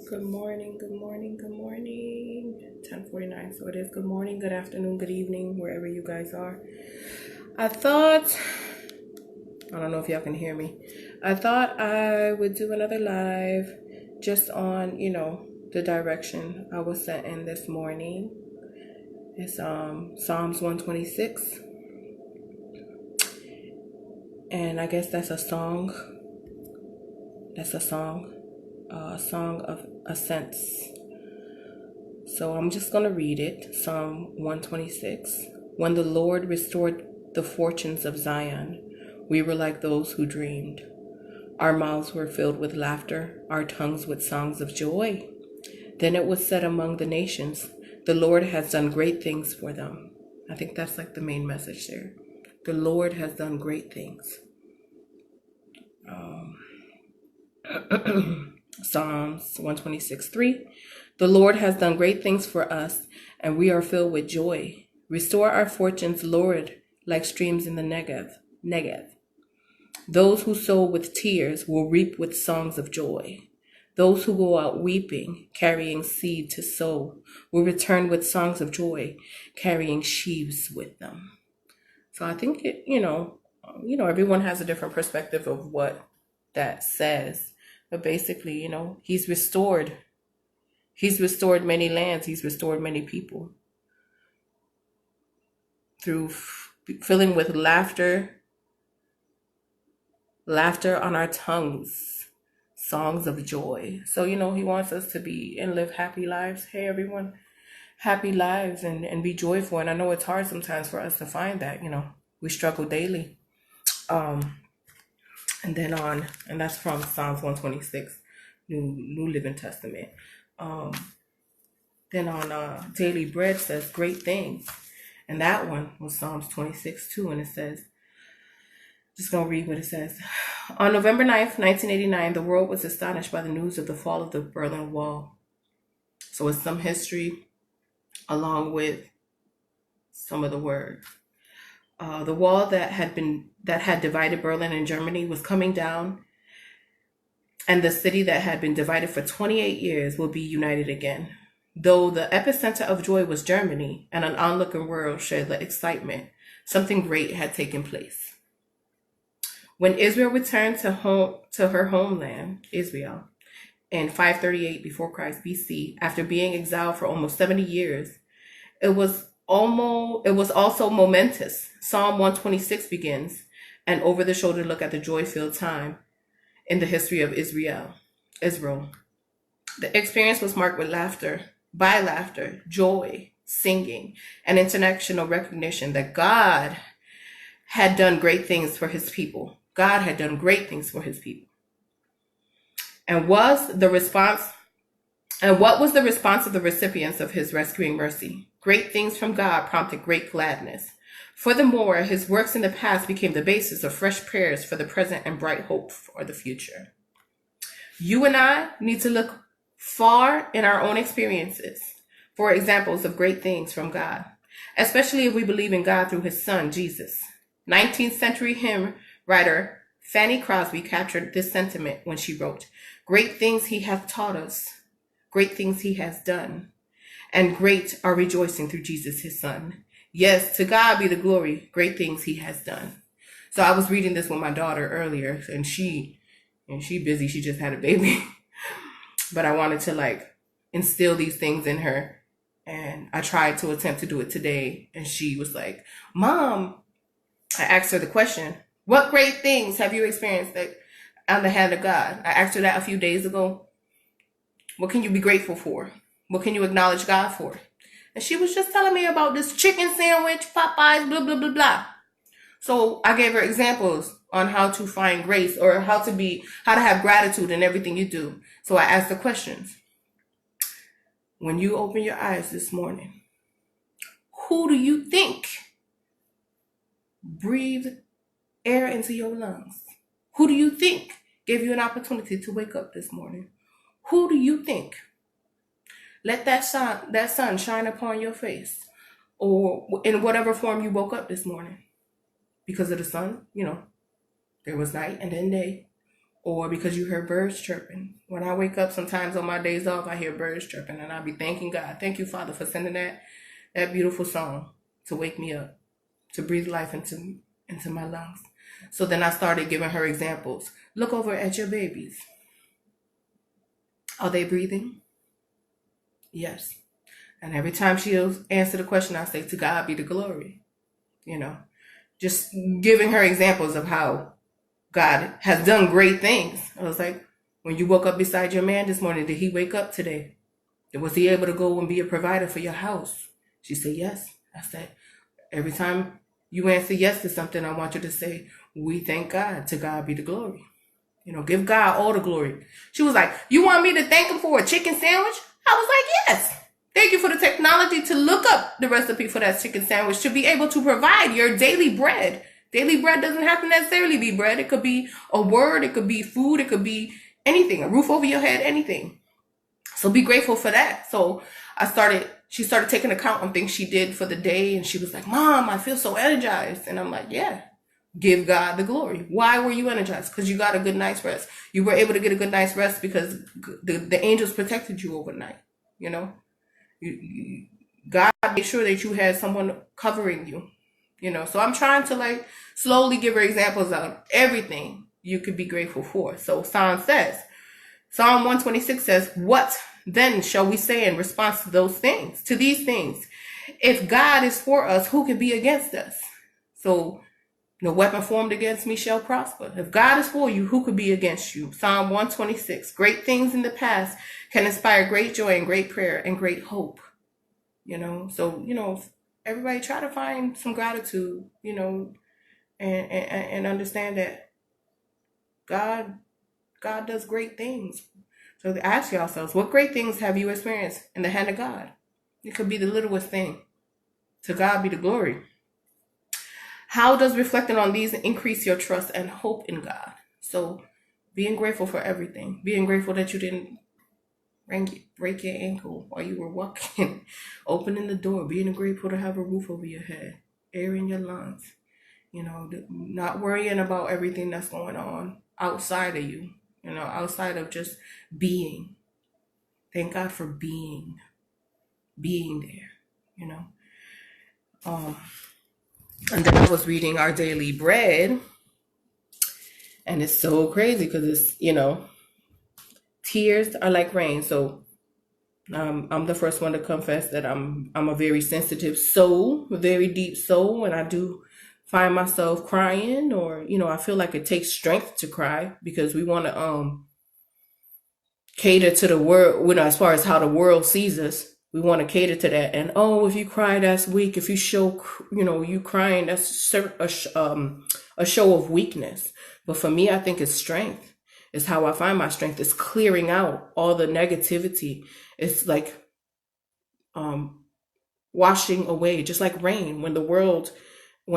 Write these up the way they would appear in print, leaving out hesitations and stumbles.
Good morning, good morning, good morning. 10:49. So it is good morning, good afternoon, good evening, wherever you guys are. I don't know if y'all can hear me. I thought I would do another live just on, the direction I was set in this morning. It's Psalms 126. And I guess that's a song. That's a song. A song of ascents. So I'm just going to read it. Psalm 126. When the Lord restored the fortunes of Zion, we were like those who dreamed. Our mouths were filled with laughter, our tongues with songs of joy. Then it was said among the nations, the Lord has done great things for them. I think that's like the main message there. The Lord has done great things. Psalms 126:3. The Lord has done great things for us, and we are filled with joy. Restore our fortunes, Lord, like streams in the Negev. Those who sow with tears will reap with songs of joy. Those who go out weeping, carrying seed to sow, will return with songs of joy, carrying sheaves with them. So I think everyone has a different perspective of what that says. But basically, he's restored. He's restored many lands. He's restored many people through filling with laughter on our tongues, songs of joy. So, he wants us to be and live happy lives. Hey, everyone, happy lives and be joyful. And I know it's hard sometimes for us to find that, we struggle daily. And that's from Psalms 126, New Living Testament. Then on Daily Bread says great things. And that one was Psalms 26 too. And it says, just going to read what it says. On November 9th, 1989, the world was astonished by the news of the fall of the Berlin Wall. So it's some history along with some of the words. The wall that had divided Berlin and Germany was coming down, and the city that had been divided for 28 years will be united again. Though the epicenter of joy was Germany, and an onlooking world shared the excitement, something great had taken place. When Israel returned to her homeland, Israel, in 538 before Christ BC, after being exiled for almost 70 years, it was also momentous. Psalm 126 begins an over-the-shoulder look at the joy-filled time in the history of Israel. The experience was marked with laughter, joy, singing, and international recognition that God had done great things for his people. God had done great things for his people. And what was the response of the recipients of his rescuing mercy? Great things from God prompted great gladness. Furthermore, his works in the past became the basis of fresh prayers for the present and bright hope for the future. You and I need to look far in our own experiences for examples of great things from God, especially if we believe in God through his son, Jesus. 19th century hymn writer Fanny Crosby captured this sentiment when she wrote, "Great things he hath taught us, great things he has done, and great are rejoicing through Jesus his son. Yes, to God be the glory, great things he has done." So I was reading this with my daughter earlier, and she busy, she just had a baby. But I wanted to instill these things in her. And I tried to attempt to do it today. And she was like, "Mom," I asked her the question, "What great things have you experienced on the hand of God?" I asked her that a few days ago. What can you be grateful for? What can you acknowledge God for? And she was just telling me about this chicken sandwich, Popeyes, blah, blah, blah, blah. So I gave her examples on how to find grace or how to have gratitude in everything you do. So I asked the questions. When you open your eyes this morning, who do you think breathed air into your lungs? Who do you think gave you an opportunity to wake up this morning? Who do you think? Let that sun shine upon your face, or in whatever form you woke up this morning. Because of the sun, there was night and then day. or because you heard birds chirping. When I wake up, sometimes on my days off, I hear birds chirping, and I'll be thanking God. Thank you, Father, for sending that beautiful song to wake me up, to breathe life into my lungs. So then I started giving her examples. Look over at your babies. Are they breathing? Yes. And every time she'll answer the question, I say, to God be the glory. Just giving her examples of how God has done great things. I was like, when you woke up beside your man this morning, did he wake up today? Was he able to go and be a provider for your house? She said, yes. I said, every time you answer yes to something, I want you to say, we thank God. To God be the glory. Give God all the glory. She was like, you want me to thank him for a chicken sandwich? I was like, yes. Thank you for the technology to look up the recipe for that chicken sandwich, to be able to provide your daily bread. Daily bread doesn't have to necessarily be bread. It could be a word. It could be food. It could be anything, a roof over your head, anything. So be grateful for that. So she started taking account on things she did for the day. And she was like, Mom, I feel so energized. And I'm like, yeah, give God the glory. Why were you energized? Because you got a good night's rest. You were able to get a good night's rest because the angels protected you overnight. God made sure that you had someone covering you. So I'm trying to slowly give her examples of everything you could be grateful for. So Psalm 126 says, what then shall we say in response to these things? If God is for us, who can be against us? So no weapon formed against me shall prosper. If God is for you, who could be against you? Psalm 126, great things in the past can inspire great joy and great prayer and great hope. So, everybody try to find some gratitude, and understand that God does great things. So ask yourselves, what great things have you experienced in the hand of God? It could be the littlest thing. To God be the glory. How does reflecting on these increase your trust and hope in God? So being grateful for everything. Being grateful that you didn't break your ankle while you were walking. Opening the door. Being grateful to have a roof over your head. Air in your lungs. Not worrying about everything that's going on outside of you. Outside of just being. Thank God for being there. And then I was reading Our Daily Bread, and it's so crazy because it's, tears are like rain. So I'm the first one to confess that I'm a very sensitive soul, a very deep soul, and I do find myself crying, or I feel like it takes strength to cry because we want to cater to the world, as far as how the world sees us. We want to cater to that. And, if you cry, that's weak. If you show, you crying, that's a show of weakness. But for me, I think it's strength. It's how I find my strength. It's clearing out all the negativity. It's like washing away, just like rain. When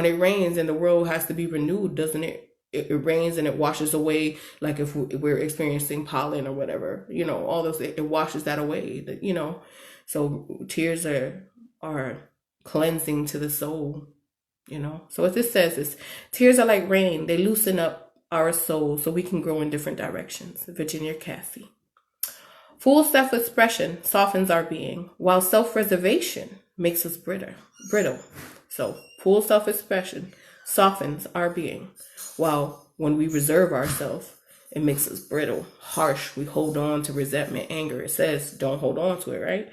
it rains and the world has to be renewed, doesn't it? It rains and it washes away, like if we're experiencing pollen or whatever, all those, it washes that away, So tears are cleansing to the soul, So what this says is, tears are like rain. They loosen up our soul so we can grow in different directions. Virginia Cassie. Full self-expression softens our being, while self-reservation makes us brittle. So full self-expression softens our being, while when we reserve ourselves, it makes us brittle, harsh. We hold on to resentment, anger. It says don't hold on to it, right?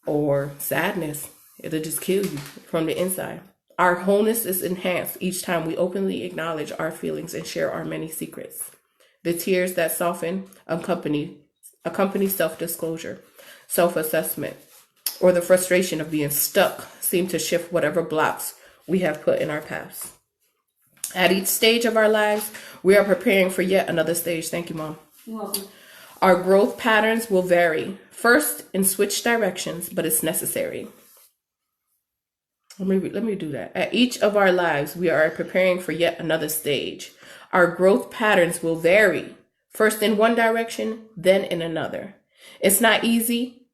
Or sadness. It'll just kill you from the inside. Our wholeness is enhanced each time we openly acknowledge our feelings and share our many secrets. The tears that soften accompany self-disclosure, self-assessment, or the frustration of being stuck seem to shift whatever blocks we have put in our paths. At each stage of our lives, we are preparing for yet another stage. Thank you, Mom. You're welcome. Our growth patterns will vary, first in switch directions, but it's necessary. Let me do that. At each of our lives, we are preparing for yet another stage. Our growth patterns will vary, first in one direction, then in another. It's not easy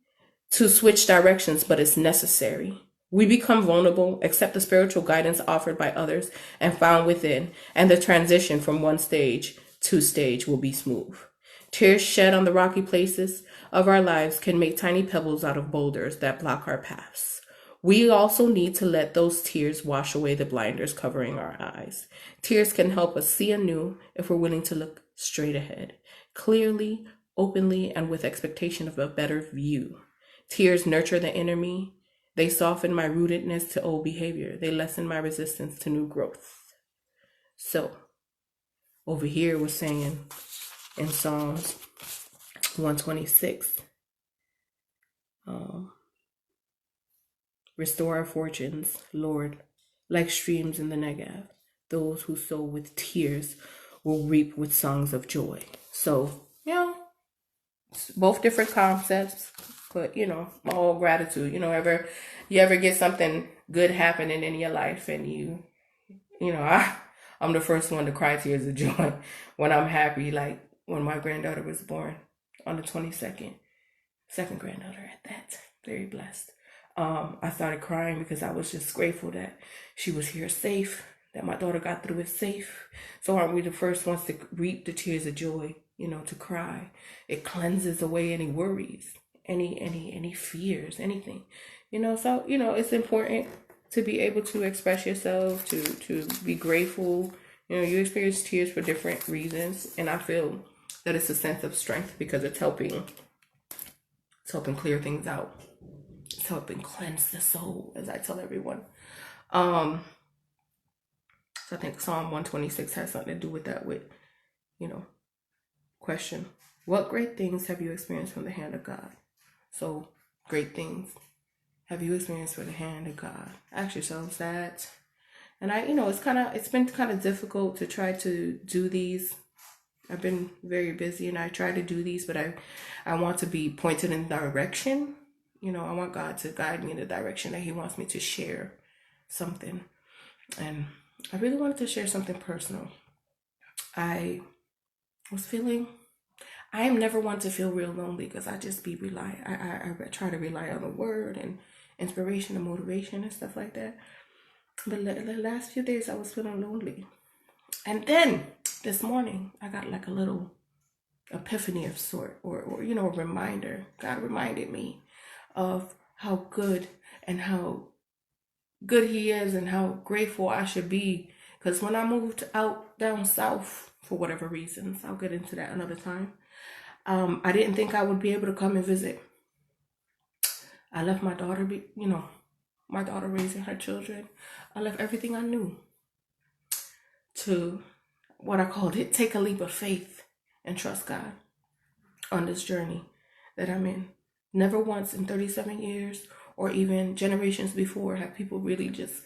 to switch directions, but it's necessary. We become vulnerable, accept the spiritual guidance offered by others and found within, and the transition from one stage two-stage will be smooth. Tears shed on the rocky places of our lives can make tiny pebbles out of boulders that block our paths. We also need to let those tears wash away the blinders covering our eyes. Tears can help us see anew if we're willing to look straight ahead, clearly, openly, and with expectation of a better view. Tears nurture the inner me. They soften my rootedness to old behavior. They lessen my resistance to new growth. So, over here we're saying in Psalms 126, restore our fortunes, Lord, like streams in the Negev. Those who sow with tears will reap with songs of joy. So, both different concepts, but all gratitude. You ever get something good happening in your life, and I'm the first one to cry tears of joy when I'm happy. Like when my granddaughter was born on the 22nd, second granddaughter at that, very blessed. I started crying because I was just grateful that she was here safe, that my daughter got through it safe. So aren't we the first ones to reap the tears of joy, to cry? It cleanses away any worries, any fears, anything, so, it's important to be able to express yourself, to be grateful. You experience tears for different reasons, and I feel that it's a sense of strength because it's helping clear things out. It's helping cleanse the soul, as I tell everyone. So I think Psalm 126 has something to do with that, with, question, what great things have you experienced from the hand of God? So, great things have you experienced from the hand of God? Ask yourselves that. And it's been kind of difficult to try to do these. I've been very busy and I try to do these, but I want to be pointed in direction. I want God to guide me in the direction that He wants me to share something. And I really wanted to share something personal. I am never one to feel real lonely because I just I try to rely on the word and inspiration and motivation and stuff like that. But the last few days I was feeling lonely. And then this morning I got like a little epiphany of sort, or a reminder. God reminded me of how good He is and how grateful I should be. Because when I moved out down south, for whatever reasons, I'll get into that another time, I didn't think I would be able to come and visit. I left my daughter, my daughter raising her children. I left everything I knew to, what I called it, take a leap of faith and trust God on this journey that I'm in. Never once in 37 years or even generations before have people really just,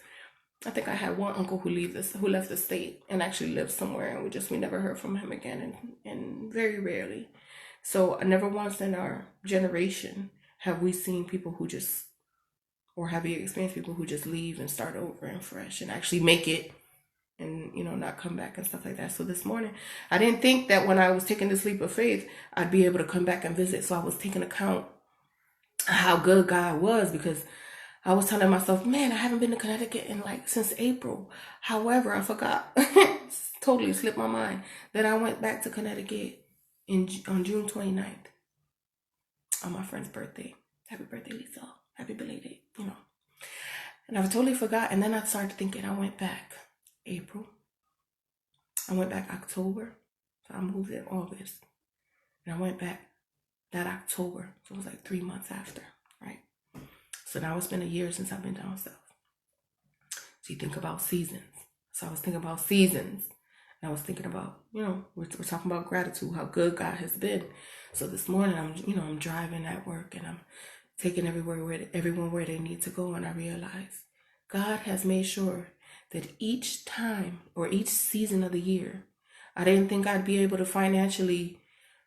I think I had one uncle who left the state and actually lived somewhere, and we never heard from him again, and very rarely. So never once in our generation have we seen people who just, or have you experienced people who just leave and start over and fresh and actually make it and, not come back and stuff like that. So this morning, I didn't think that when I was taking this leap of faith, I'd be able to come back and visit. So I was taking account how good God was, because I was telling myself, man, I haven't been to Connecticut since April. However, I forgot, totally slipped my mind, that I went back to Connecticut on June 29th on my friend's birthday. Happy birthday, Lisa. Happy belated, And I totally forgot. And then I started thinking, I went back April. I went back October. So I moved in August. And I went back that October. So it was like 3 months after, right? So now it's been a year since I've been down south. So you think about seasons. So I was thinking about seasons. And I was thinking about, we're talking about gratitude, how good God has been. So this morning, I'm driving at work and I'm taking everyone where they need to go. And I realize God has made sure that each time or each season of the year, I didn't think I'd be able to financially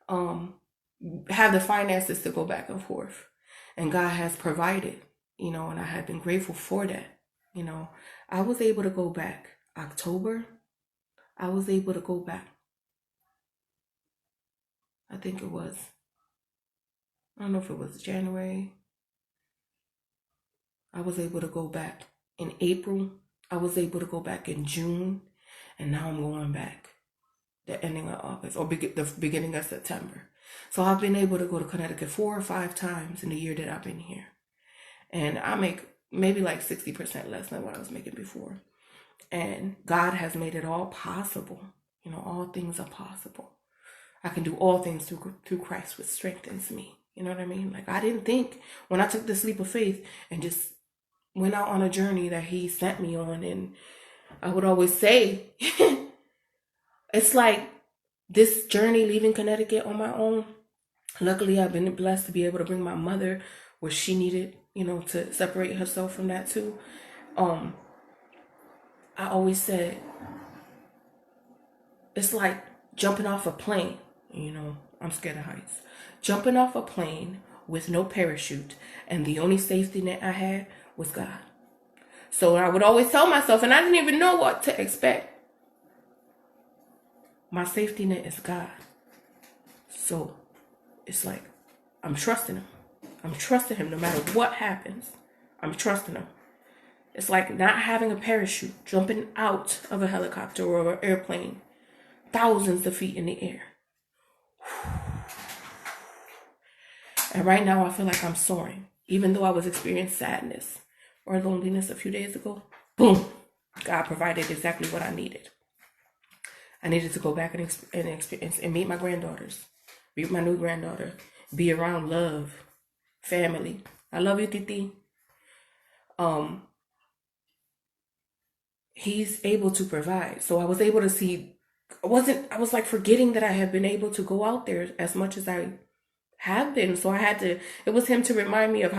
have the finances to go back and forth. And God has provided, and I had been grateful for that. I was able to go back October. I was able to go back. I think it was, I don't know if it was January. I was able to go back in April. I was able to go back in June. And now I'm going back the ending of August or the beginning of September. So I've been able to go to Connecticut 4 or 5 times in the year that I've been here. And I make maybe like 60% less than what I was making before. And God has made it all possible. You know, all things are possible. I can do all things through Christ, which strengthens me. You know what I mean? Like, I didn't think when I took this leap of faith and just went out on a journey that he sent me on. And I would always say, it's like this journey leaving Connecticut on my own. Luckily, I've been blessed to be able to bring my mother where she needed, you know, to separate herself from that too. I always said, it's like jumping off a plane. You know, I'm scared of heights. Jumping off a plane with no parachute, and the only safety net I had was God. So I would always tell myself, and I didn't even know what to expect, my safety net is God. So it's like, I'm trusting him. I'm trusting him no matter what happens. I'm trusting him. It's like not having a parachute, jumping out of a helicopter or an airplane, thousands of feet in the air. And right now I feel like I'm soaring. Even though I was experiencing sadness or loneliness a few days ago, boom, God provided exactly what I needed. I needed to go back and experience and meet my granddaughters, meet my new granddaughter, be around love, family. I love you, Titi. He's able to provide. So I was able to see, I was like forgetting that I had been able to go out there as much as I have been. So it was him to remind me of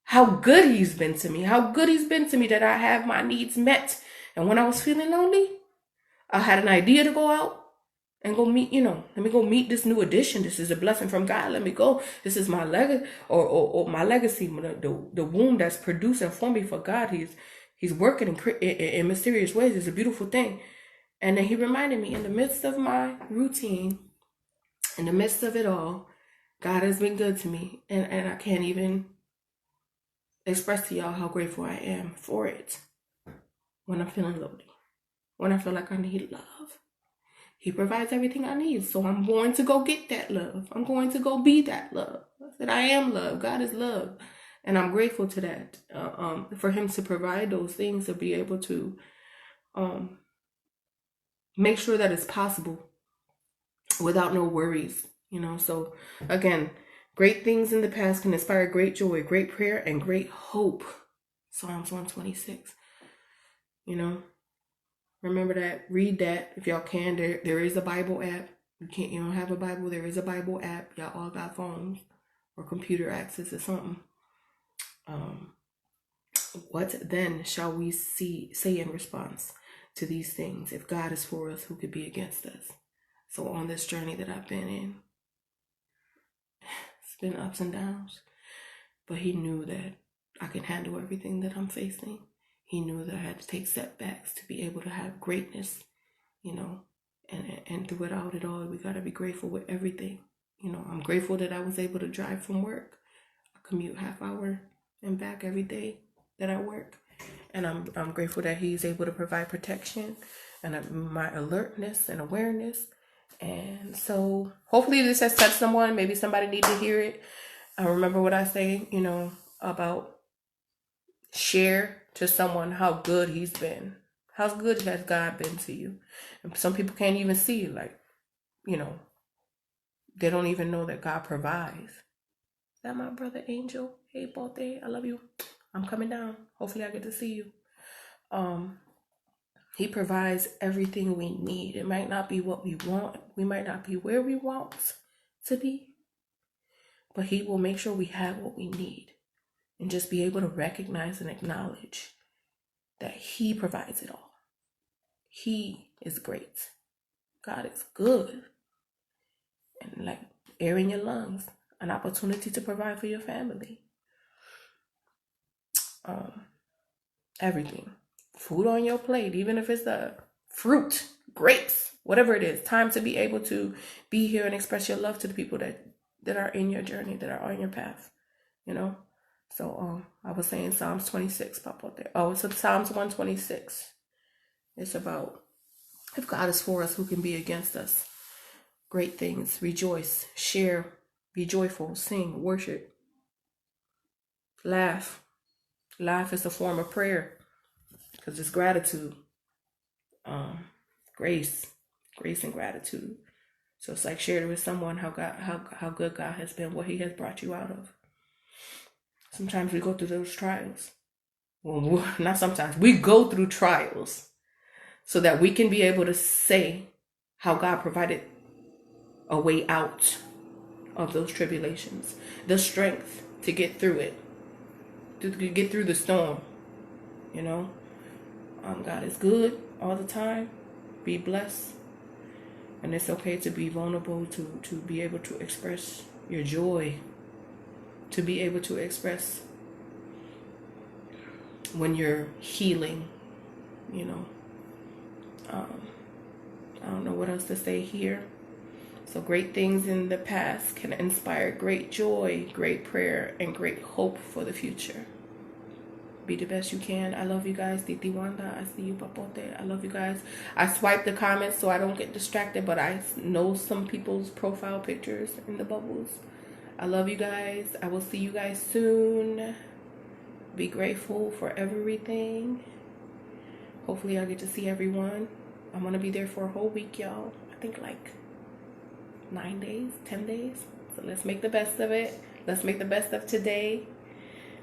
how good he's been to me, that I have my needs met. And when I was feeling lonely, I had an idea to go out and go meet, let me go meet this new addition. This is a blessing from God. Let me go. This is my legacy or my legacy, the womb that's producing for me for God. He's working in mysterious ways. It's a beautiful thing. And then he reminded me in the midst of my routine, in the midst of it all, God has been good to me. And I can't even express to y'all how grateful I am for it when I'm feeling lonely, when I feel like I need love. He provides everything I need. So I'm going to go get that love. I'm going to go be that love. That I am love. God is love. And I'm grateful to that. For him to provide those things, to be able to make sure that it's possible without no worries. So again, great things in the past can inspire great joy, great prayer, and great hope. Psalms 126. Remember that. Read that if y'all can. There is a Bible app. You don't have a Bible, there is a Bible app. Y'all all got phones or computer access or something. What then shall we say in response to these things? If God is for us, who could be against us? So on this journey that I've been in, it's been ups and downs, but he knew that I can handle everything that I'm facing. He knew that I had to take setbacks to be able to have greatness, and throughout it all, we got to be grateful with everything. I'm grateful that I was able to drive from work. I commute half hour and back every day that I work. And I'm grateful that he's able to provide protection and my alertness and awareness. And so hopefully this has touched someone. Maybe somebody needs to hear it. I remember what I say, about share to someone how good he's been. How good has God been to you? And some people can't even see, they don't even know that God provides. Is that my brother Angel? Hey, Bote, I love you. I'm coming down. Hopefully I get to see you. He provides everything we need. It might not be what we want. We might not be where we want to be. But he will make sure we have what we need. And just be able to recognize and acknowledge that he provides it all. He is great. God is good. And like air in your lungs, an opportunity to provide for your family. Everything. Food on your plate, even if it's the fruit, grapes, whatever it is. Time to be able to be here and express your love to the people that are in your journey, that are on your path. So I was saying Psalms 26 pop out there. Oh, it's Psalms 126. It's about If God is for us, who can be against us? Great things. Rejoice, share, be joyful, sing, worship, laugh. Laugh is a form of prayer because it's gratitude, grace and gratitude. So it's like share it with someone how good God has been, what He has brought you out of. Sometimes we go through those trials. Well, not sometimes. We go through trials so that we can be able to say how God provided a way out of those tribulations, the strength to get through it, to get through the storm. You know, God is good all the time. Be blessed. And it's okay to be vulnerable, to be able to express your joy, to be able to express when you're healing, you know. I don't know what else to say here. So great things in the past can inspire great joy, great prayer, and great hope for the future. Be the best you can. I love you guys. Titi Wanda, I see you, Papote. I love you guys. I swipe the comments so I don't get distracted, but I know some people's profile pictures in the bubbles. I love you guys. I will see you guys soon. Be grateful for everything. Hopefully I'll get to see everyone. I'm going to be there for a whole week, y'all. I think like 9 days, 10 days. So let's make the best of it. Let's make the best of today.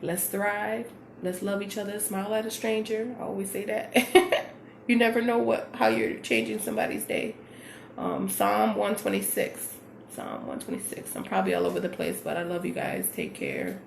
Let's thrive. Let's love each other. Smile at a stranger. I always say that. You never know how you're changing somebody's day. Psalm 126. Psalm 126. I'm probably all over the place, but I love you guys. Take care.